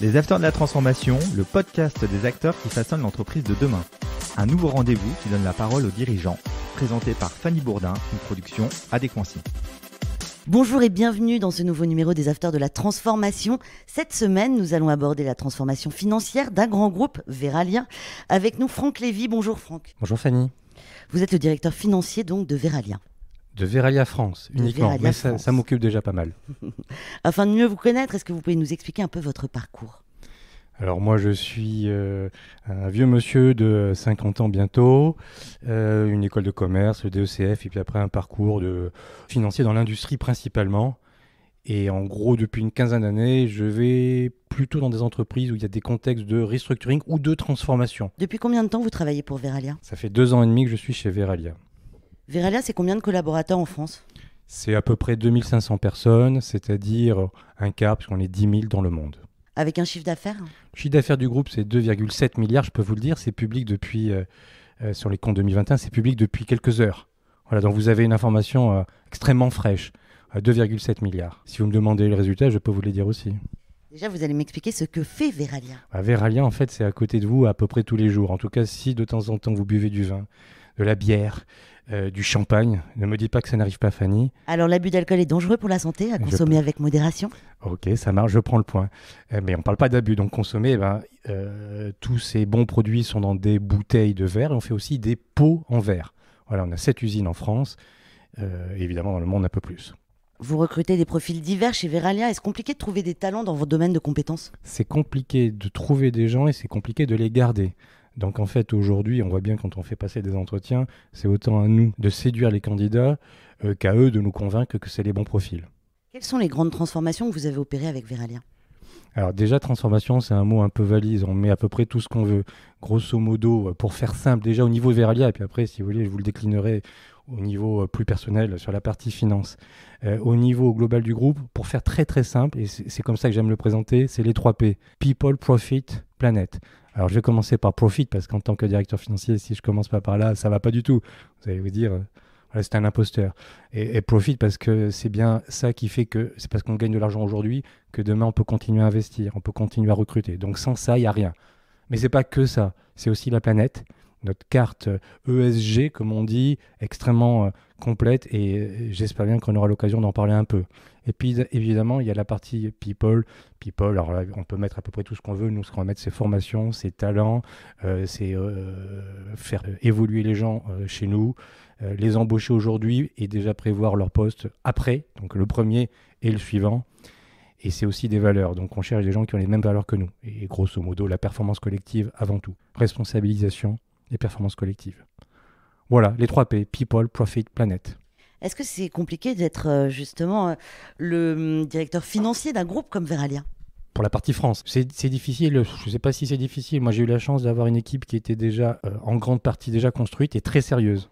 Les Acteurs de la Transformation, le podcast des acteurs qui façonnent l'entreprise de demain. Un nouveau rendez-vous qui donne la parole aux dirigeants, présenté par Fanny Bourdin, une production Adéquancy. Bonjour et bienvenue dans ce nouveau numéro des Acteurs de la Transformation. Cette semaine, nous allons aborder la transformation financière d'un grand groupe, Verallia. Avec nous, Franck Lévy. Bonjour Franck. Bonjour Fanny. Vous êtes le directeur financier donc de Verallia. De Verallia France uniquement, Verallia mais France. Ça m'occupe déjà pas mal. Afin de mieux vous connaître, est-ce que vous pouvez nous expliquer un peu votre parcours ? Alors moi je suis un vieux monsieur de 50 ans bientôt, une école de commerce, le DECF, et puis après un parcours de financier dans l'industrie principalement. Et en gros, depuis une quinzaine d'années, je vais plutôt dans des entreprises où il y a des contextes de restructuring ou de transformation. Depuis combien de temps vous travaillez pour Verallia ? Ça fait 2 ans et demi que je suis chez Verallia. Verallia, c'est combien de collaborateurs en France ? C'est à peu près 2500 personnes, c'est-à-dire un quart, puisqu'on est 10 000 dans le monde. Avec un chiffre d'affaires ? Le chiffre d'affaires du groupe, c'est 2,7 milliards, je peux vous le dire. C'est public depuis, sur les comptes 2021, c'est public depuis quelques heures. Voilà, donc vous avez une information extrêmement fraîche, 2,7 milliards. Si vous me demandez le résultat, je peux vous le dire aussi. Déjà, vous allez m'expliquer ce que fait Verallia. Verallia, en fait, c'est à côté de vous à peu près tous les jours. En tout cas, si de temps en temps vous buvez du vin, de la bière, du champagne, ne me dites pas que ça n'arrive pas, Fanny. Alors, l'abus d'alcool est dangereux pour la santé, à consommer avec modération ? Ok, ça marche, je prends le point. Mais on ne parle pas d'abus, donc consommer, tous ces bons produits sont dans des bouteilles de verre et on fait aussi des pots en verre. Voilà, on a 7 usines en France, évidemment dans le monde un peu plus. Vous recrutez des profils divers chez Verallia. Est-ce compliqué de trouver des talents dans votre domaine de compétences ? C'est compliqué de trouver des gens et c'est compliqué de les garder. Donc en fait, aujourd'hui, on voit bien quand on fait passer des entretiens, c'est autant à nous de séduire les candidats qu'à eux de nous convaincre que c'est les bons profils. Quelles sont les grandes transformations que vous avez opérées avec Verallia ? Alors déjà, transformation, c'est un mot un peu valise. On met à peu près tout ce qu'on veut. Grosso modo, pour faire simple, déjà au niveau Verallia, et puis après, si vous voulez, je vous le déclinerai au niveau plus personnel sur la partie finance. Au niveau global du groupe, pour faire très très simple, et c'est comme ça que j'aime le présenter, c'est les 3 P. People, Profit, Planet. Alors je vais commencer par Profit, parce qu'en tant que directeur financier, si je commence pas par là, ça va pas du tout. Vous allez vous dire... Voilà, c'est un imposteur. Et Profit parce que c'est bien ça qui fait que c'est parce qu'on gagne de l'argent aujourd'hui que demain on peut continuer à investir, on peut continuer à recruter. Donc sans ça, il n'y a rien. Mais c'est pas que ça, c'est aussi la planète. Notre carte ESG, comme on dit, extrêmement complète et j'espère bien qu'on aura l'occasion d'en parler un peu. Et puis évidemment, il y a la partie people. People, alors là, on peut mettre à peu près tout ce qu'on veut. Nous, ce qu'on va mettre, c'est formation, c'est talent, c'est faire évoluer les gens chez nous, les embaucher aujourd'hui et déjà prévoir leur poste après, donc le premier et le suivant. Et c'est aussi des valeurs. Donc on cherche des gens qui ont les mêmes valeurs que nous. Et grosso modo, la performance collective avant tout. Responsabilisation et performance collective. Voilà, les 3 P, People, Profit, Planet. Est-ce que c'est compliqué d'être justement le directeur financier d'un groupe comme Verallia ? Pour la partie France, c'est difficile. Je ne sais pas si c'est difficile. Moi, j'ai eu la chance d'avoir une équipe qui était déjà en grande partie déjà construite et très sérieuse.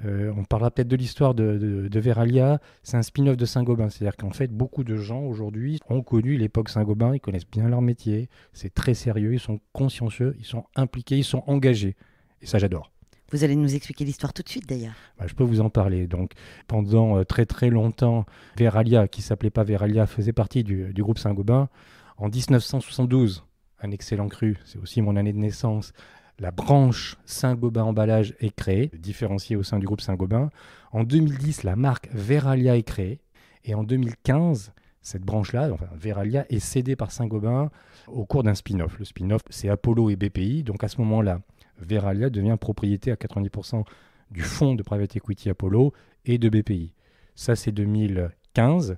On parlera peut-être de l'histoire de Verallia. C'est un spin-off de Saint-Gobain. C'est-à-dire qu'en fait, beaucoup de gens aujourd'hui ont connu l'époque Saint-Gobain. Ils connaissent bien leur métier. C'est très sérieux. Ils sont consciencieux. Ils sont impliqués. Ils sont engagés. Et ça, j'adore. Vous allez nous expliquer l'histoire tout de suite d'ailleurs. Je peux vous en parler. Donc, pendant très très longtemps, Verallia, qui ne s'appelait pas Verallia, faisait partie du groupe Saint-Gobain. En 1972, un excellent cru, c'est aussi mon année de naissance, la branche Saint-Gobain emballage est créée, différenciée au sein du groupe Saint-Gobain. En 2010, la marque Verallia est créée. Et en 2015, cette branche-là, enfin Verallia, est cédée par Saint-Gobain au cours d'un spin-off. Le spin-off, c'est Apollo et BPI. Donc à ce moment-là, Verallia devient propriété à 90% du fonds de private equity Apollo et de BPI. Ça, c'est 2015.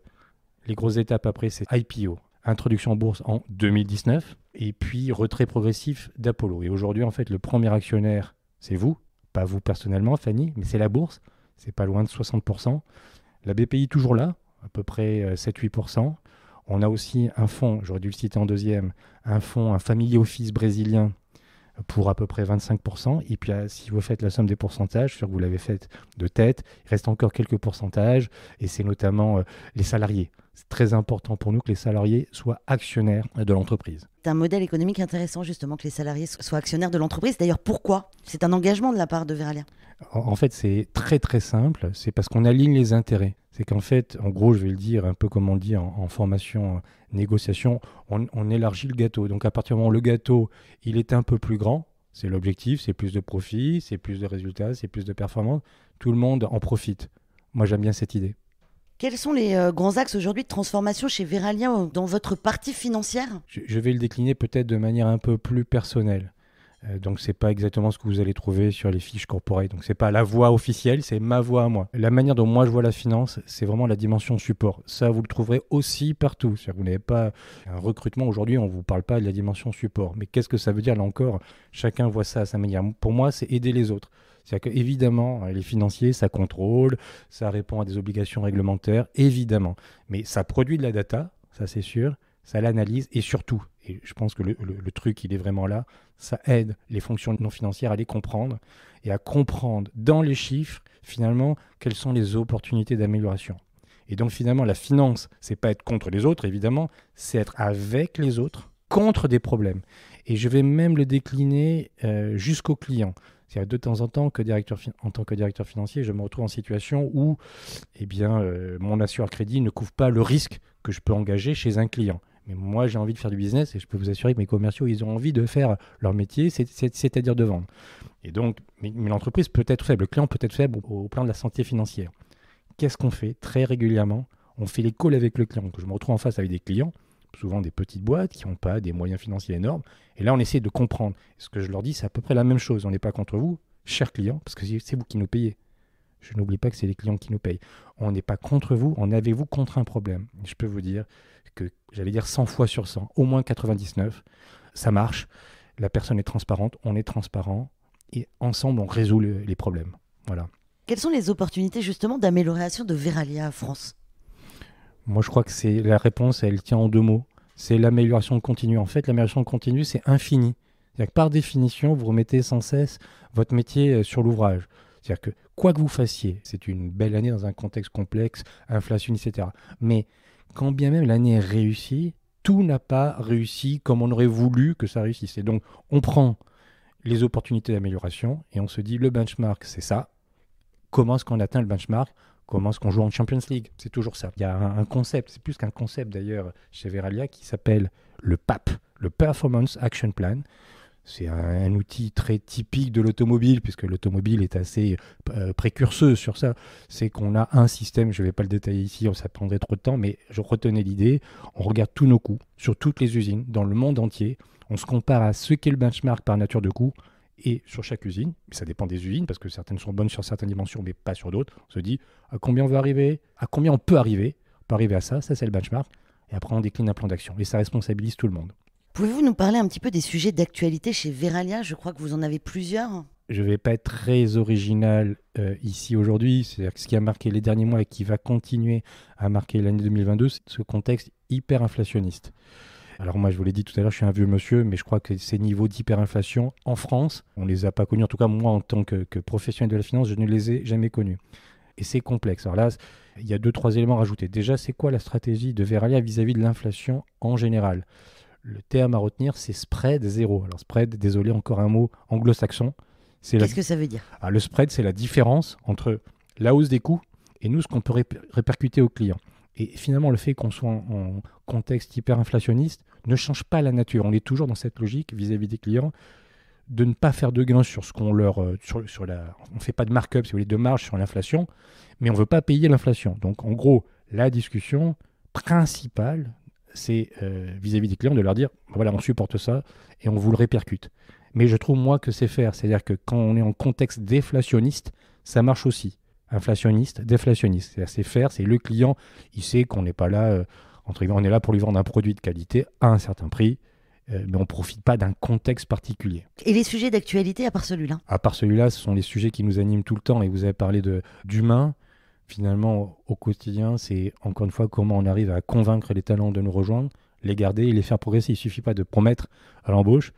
Les grosses étapes après, c'est IPO. Introduction en bourse en 2019 et puis retrait progressif d'Apollo. Et aujourd'hui, en fait, le premier actionnaire, c'est vous, pas vous personnellement, Fanny, mais c'est la bourse. C'est pas loin de 60%. La BPI toujours là, à peu près 7-8%. On a aussi un fonds, j'aurais dû le citer en deuxième, un family office brésilien pour à peu près 25%. Et puis, si vous faites la somme des pourcentages, je suis sûr que vous l'avez fait de tête, il reste encore quelques pourcentages et c'est notamment les salariés. C'est très important pour nous que les salariés soient actionnaires de l'entreprise. C'est un modèle économique intéressant justement que les salariés soient actionnaires de l'entreprise. D'ailleurs, pourquoi ? C'est un engagement de la part de Verallia. En fait, c'est très très simple. C'est parce qu'on aligne les intérêts. C'est qu'en fait, en gros, je vais le dire un peu comme on le dit en formation, négociation, on élargit le gâteau. Donc à partir du moment où le gâteau, il est un peu plus grand, c'est l'objectif, c'est plus de profit, c'est plus de résultats, c'est plus de performance. Tout le monde en profite. Moi, j'aime bien cette idée. Quels sont les grands axes aujourd'hui de transformation chez Verallia dans votre partie financière ? Je vais le décliner peut-être de manière un peu plus personnelle. Donc, ce n'est pas exactement ce que vous allez trouver sur les fiches corporate. Donc, ce n'est pas la voie officielle, c'est ma voie à moi. La manière dont moi je vois la finance, c'est vraiment la dimension support. Ça, vous le trouverez aussi partout. C'est-à-dire que vous n'avez pas un recrutement. Aujourd'hui, on ne vous parle pas de la dimension support. Mais qu'est-ce que ça veut dire, là encore ? Chacun voit ça à sa manière. Pour moi, c'est aider les autres. C'est-à-dire qu'évidemment, les financiers, ça contrôle, ça répond à des obligations réglementaires, évidemment. Mais ça produit de la data, ça c'est sûr, ça l'analyse et surtout, et je pense que le truc, il est vraiment là, ça aide les fonctions non financières à les comprendre et à comprendre dans les chiffres, finalement, quelles sont les opportunités d'amélioration. Et donc finalement, la finance, c'est pas être contre les autres, évidemment, c'est être avec les autres, contre des problèmes. Et je vais même le décliner jusqu'au client. C'est-à-dire de temps en temps, en tant que directeur financier, je me retrouve en situation où mon assureur crédit ne couvre pas le risque que je peux engager chez un client. Mais moi, j'ai envie de faire du business et je peux vous assurer que mes commerciaux, ils ont envie de faire leur métier, c'est-à-dire de vendre. Et donc, mais l'entreprise peut être faible, le client peut être faible au plan de la santé financière. Qu'est-ce qu'on fait très régulièrement ? On fait les calls avec le client. Je me retrouve en face avec des clients, souvent des petites boîtes qui n'ont pas des moyens financiers énormes. Et là, on essaie de comprendre. Ce que je leur dis, c'est à peu près la même chose. On n'est pas contre vous, chers clients, parce que c'est vous qui nous payez. Je n'oublie pas que c'est les clients qui nous payent. On n'est pas contre vous, on est avec vous contre un problème. Je peux vous dire que, 100 fois sur 100, au moins 99, ça marche. La personne est transparente, on est transparent, et ensemble, on résout les problèmes. Voilà. Quelles sont les opportunités justement d'amélioration de Verallia France ? Moi, je crois que la réponse, elle tient en 2 mots. C'est l'amélioration continue. En fait, l'amélioration continue, c'est infini. C'est-à-dire que par définition, vous remettez sans cesse votre métier sur l'ouvrage. C'est-à-dire que quoi que vous fassiez, c'est une belle année dans un contexte complexe, inflation, etc. Mais quand bien même l'année est réussie, tout n'a pas réussi comme on aurait voulu que ça réussisse. Et donc, on prend les opportunités d'amélioration et on se dit, le benchmark, c'est ça. Comment est-ce qu'on atteint le benchmark ? Comment est-ce qu'on joue en Champions League ? C'est toujours ça. Il y a un concept, c'est plus qu'un concept d'ailleurs chez Verallia, qui s'appelle le PAP, le Performance Action Plan. C'est un outil très typique de l'automobile, puisque l'automobile est assez précurseuse sur ça. C'est qu'on a un système, je ne vais pas le détailler ici, ça prendrait trop de temps, mais je retenais l'idée. On regarde tous nos coûts sur toutes les usines, dans le monde entier. On se compare à ce qu'est le benchmark par nature de coûts. Et sur chaque usine, ça dépend des usines, parce que certaines sont bonnes sur certaines dimensions, mais pas sur d'autres. On se dit à combien on veut arriver, à combien on peut arriver. On peut arriver à ça c'est le benchmark. Et après, on décline un plan d'action. Et ça responsabilise tout le monde. Pouvez-vous nous parler un petit peu des sujets d'actualité chez Verallia ? Je crois que vous en avez plusieurs. Je ne vais pas être très original ici aujourd'hui. C'est-à-dire que ce qui a marqué les derniers mois et qui va continuer à marquer l'année 2022, c'est ce contexte hyper inflationniste. Alors moi, je vous l'ai dit tout à l'heure, je suis un vieux monsieur, mais je crois que ces niveaux d'hyperinflation en France, on ne les a pas connus. En tout cas, moi, en tant que professionnel de la finance, je ne les ai jamais connus. Et c'est complexe. Alors là, il y a 2-3 éléments à rajouter. Déjà, c'est quoi la stratégie de Verallia vis-à-vis de l'inflation en général ? Le terme à retenir, c'est spread zéro. Alors spread, désolé, encore un mot anglo-saxon. Qu'est-ce que ça veut dire ? Le spread, c'est la différence entre la hausse des coûts et nous, ce qu'on peut répercuter aux clients. Et finalement, le fait qu'on soit en contexte hyperinflationniste ne change pas la nature. On est toujours dans cette logique vis-à-vis des clients de ne pas faire de gains sur ce qu'on leur... on ne fait pas de markup, si vous voulez, de marge sur l'inflation, mais on ne veut pas payer l'inflation. Donc, en gros, la discussion principale, c'est vis-à-vis des clients de leur dire, voilà, on supporte ça et on vous le répercute. Mais je trouve, moi, que c'est faire. C'est-à-dire que quand on est en contexte déflationniste, ça marche aussi. Inflationniste, déflationniste. C'est-à-dire c'est faire, c'est le client, il sait qu'on n'est pas là, on est là pour lui vendre un produit de qualité à un certain prix, mais on ne profite pas d'un contexte particulier. Et les sujets d'actualité à part celui-là ? À part celui-là, ce sont les sujets qui nous animent tout le temps, et vous avez parlé d'humain. Finalement, au quotidien, c'est encore une fois comment on arrive à convaincre les talents de nous rejoindre, les garder et les faire progresser. Il ne suffit pas de promettre à l'embauche,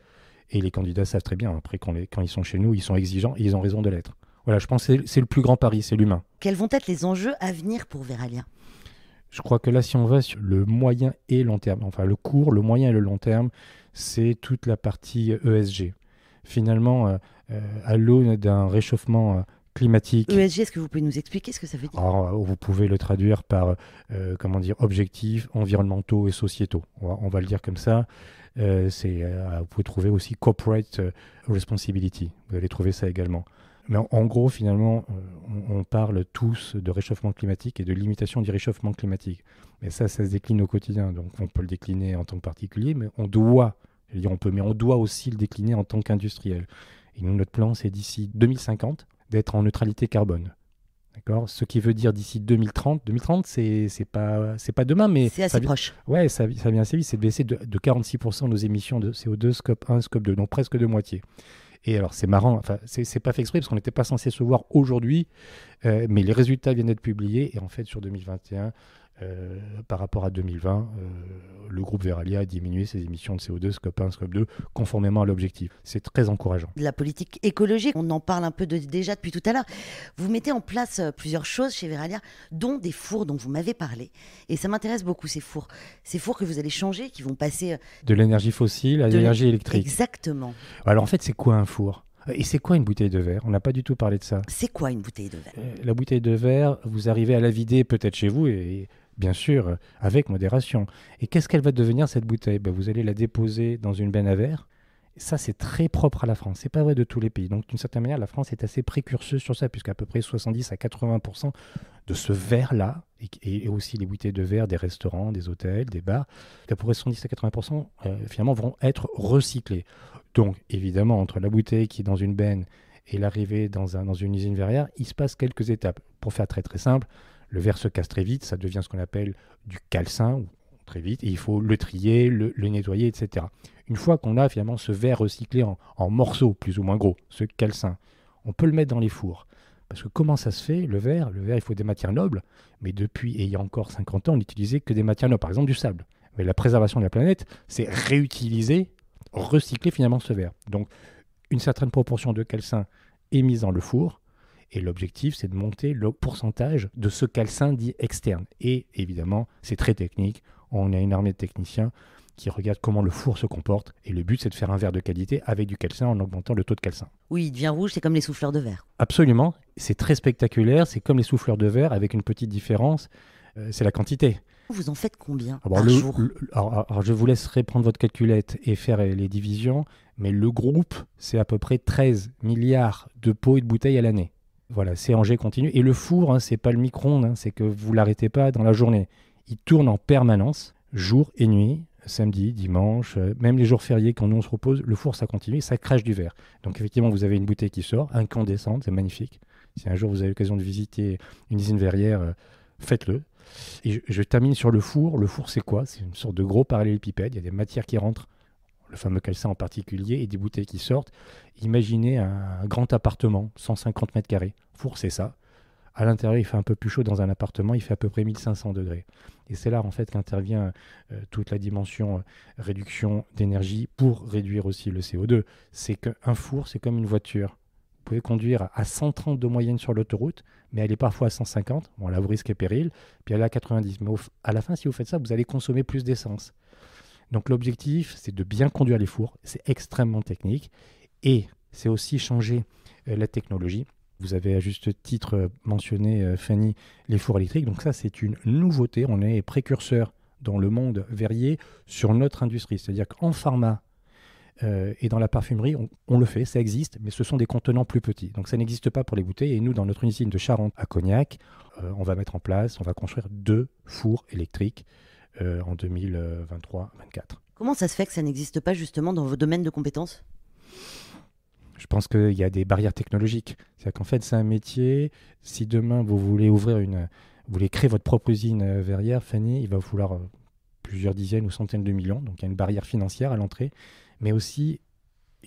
et les candidats savent très bien, après quand ils sont chez nous, ils sont exigeants et ils ont raison de l'être. Voilà, je pense que c'est le plus grand pari, c'est l'humain. Quels vont être les enjeux à venir pour Verallia ? Je crois que là, si on va sur le moyen et long terme, enfin le court, le moyen et le long terme, c'est toute la partie ESG. Finalement, à l'aune d'un réchauffement climatique. ESG, est-ce que vous pouvez nous expliquer ce que ça veut dire? Alors, vous pouvez le traduire par objectifs environnementaux et sociétaux. On va le dire comme ça. Vous pouvez trouver aussi corporate responsibility. Vous allez trouver ça également. Mais en gros, finalement, on parle tous de réchauffement climatique et de limitation du réchauffement climatique. Mais ça se décline au quotidien. Donc, on peut le décliner en tant que particulier, mais on doit aussi le décliner en tant qu'industriel. Et nous, notre plan, c'est d'ici 2050 d'être en neutralité carbone. D'accord ? Ce qui veut dire d'ici 2030. 2030, c'est pas demain, mais c'est assez proche. Ouais, ça vient assez vite. C'est de baisser de 46% nos émissions de CO2, scope 1, scope 2, donc presque de moitié. Et alors, c'est marrant, enfin, c'est pas fait exprès parce qu'on n'était pas censé se voir aujourd'hui, mais les résultats viennent d'être publiés. Et en fait, sur 2021, par rapport à 2020, le groupe Verallia a diminué ses émissions de CO2, scope 1, scope 2, conformément à l'objectif. C'est très encourageant. La politique écologique, on en parle un peu déjà depuis tout à l'heure. Vous mettez en place plusieurs choses chez Verallia, dont des fours dont vous m'avez parlé. Et ça m'intéresse beaucoup, ces fours. Ces fours que vous allez changer, qui vont passer... de l'énergie fossile à l'énergie électrique. Exactement. Alors en fait, c'est quoi un four ? Et c'est quoi une bouteille de verre ? On n'a pas du tout parlé de ça. C'est quoi une bouteille de verre ? La bouteille de verre, vous arrivez à la vider peut-être chez vous et bien sûr avec modération. Et qu'est-ce qu'elle va devenir cette bouteille ? Vous allez la déposer dans une benne à verre. Ça, c'est très propre à la France. C'est pas vrai de tous les pays. Donc d'une certaine manière, la France est assez précurseuse sur ça, puisqu'à peu près 70 à 80% de ce verre-là, et aussi les bouteilles de verre des restaurants, des hôtels, des bars, à peu près 70 à 80% finalement vont être recyclés. Donc évidemment, entre la bouteille qui est dans une benne et l'arrivée dans une usine verrière, il se passe quelques étapes. Pour faire très très simple, le verre se casse très vite, ça devient ce qu'on appelle du calcin, très vite, et il faut le trier, le nettoyer, etc. Une fois qu'on a finalement ce verre recyclé en morceaux plus ou moins gros, ce calcin, on peut le mettre dans les fours. Parce que comment ça se fait, le verre, il faut des matières nobles, mais depuis, et il y a encore 50 ans, on n'utilisait que des matières nobles, par exemple du sable. Mais la préservation de la planète, c'est réutiliser, recycler finalement ce verre. Donc, une certaine proportion de calcin est mise dans le four, et l'objectif, c'est de monter le pourcentage de ce calcin dit externe. Et évidemment, c'est très technique. On a une armée de techniciens qui regardent comment le four se comporte. Et le but, c'est de faire un verre de qualité avec du calcin en augmentant le taux de calcin. Oui, il devient rouge, c'est comme les souffleurs de verre. Absolument. C'est très spectaculaire. C'est comme les souffleurs de verre avec une petite différence. C'est la quantité. Vous en faites combien par jour ? Alors, je vous laisserai prendre votre calculette et faire les divisions. Mais le groupe, c'est à peu près 13 milliards de pots et de bouteilles à l'année. Voilà, c'est en jet continu. Et le four, c'est pas le micro-ondes, c'est que vous l'arrêtez pas dans la journée. Il tourne en permanence, jour et nuit, samedi, dimanche, même les jours fériés quand nous on se repose, le four ça continue, ça crache du verre. Donc effectivement, vous avez une bouteille qui sort, incandescente, c'est magnifique. Si un jour vous avez l'occasion de visiter une usine verrière, faites-le. Et je termine sur le four. Le four, c'est quoi ? C'est une sorte de gros parallélépipède. Il y a des matières qui rentrent, le fameux calcin en particulier, et des bouteilles qui sortent. Imaginez un grand appartement, 150 mètres carrés. Four, c'est ça. À l'intérieur, il fait un peu plus chaud dans un appartement, il fait à peu près 1500 degrés. Et c'est là, en fait, qu'intervient toute la dimension réduction d'énergie pour réduire aussi le CO2. C'est qu'un four, c'est comme une voiture. Vous pouvez conduire à 130 de moyenne sur l'autoroute, mais elle est parfois à 150. Bon, là, vous risquez péril. Puis elle est à 90. Mais à la fin, si vous faites ça, vous allez consommer plus d'essence. Donc l'objectif, c'est de bien conduire les fours. C'est extrêmement technique. Et c'est aussi changer la technologie. Vous avez à juste titre mentionné, Fanny, les fours électriques. Donc ça, c'est une nouveauté. On est précurseur dans le monde verrier sur notre industrie. C'est-à-dire qu'en pharma et dans la parfumerie, on le fait, ça existe, mais ce sont des contenants plus petits. Donc ça n'existe pas pour les bouteilles. Et nous, dans notre usine de Charente à Cognac, on va mettre en place, on va construire 2 fours électriques en 2023-2024. Comment ça se fait que ça n'existe pas justement dans vos domaines de compétences ? Je pense qu'il y a des barrières technologiques. C'est-à-dire qu'en fait, c'est un métier. Si demain, vous voulez vous voulez créer votre propre usine verrière, Fanny, il va vous falloir plusieurs dizaines ou centaines de millions. Donc, il y a une barrière financière à l'entrée, mais aussi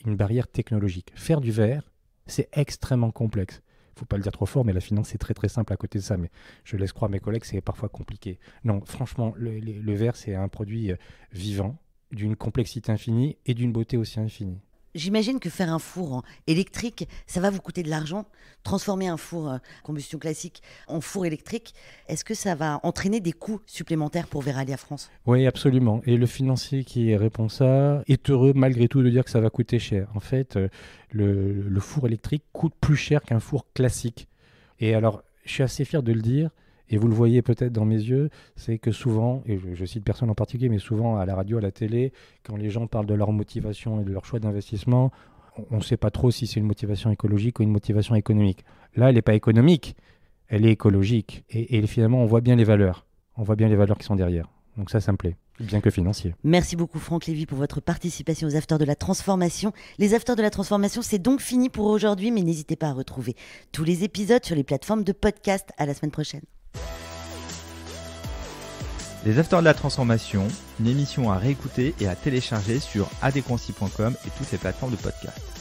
une barrière technologique. Faire du verre, c'est extrêmement complexe. Il ne faut pas le dire trop fort, mais la finance, c'est très très simple à côté de ça. Mais je laisse croire à mes collègues, c'est parfois compliqué. Non, franchement, le verre, c'est un produit vivant, d'une complexité infinie et d'une beauté aussi infinie. J'imagine que faire un four électrique, ça va vous coûter de l'argent. Transformer un four combustion classique en four électrique, est-ce que ça va entraîner des coûts supplémentaires pour Verallia France ? Oui, absolument. Et le financier qui répond ça est heureux malgré tout de dire que ça va coûter cher. En fait, le four électrique coûte plus cher qu'un four classique. Et alors, je suis assez fier de le dire, et vous le voyez peut-être dans mes yeux, c'est que souvent, et je cite personne en particulier, mais souvent à la radio, à la télé, quand les gens parlent de leur motivation et de leur choix d'investissement, on ne sait pas trop si c'est une motivation écologique ou une motivation économique. Là, elle n'est pas économique, elle est écologique. Et finalement, on voit bien les valeurs. On voit bien les valeurs qui sont derrière. Donc ça me plaît, bien que financier. Merci beaucoup Franck Lévy pour votre participation aux Afters de la Transformation. Les Afters de la Transformation, c'est donc fini pour aujourd'hui, mais n'hésitez pas à retrouver tous les épisodes sur les plateformes de podcast. À la semaine prochaine. Les Afters de la Transformation, une émission à réécouter et à télécharger sur adconci.com et toutes les plateformes de podcast.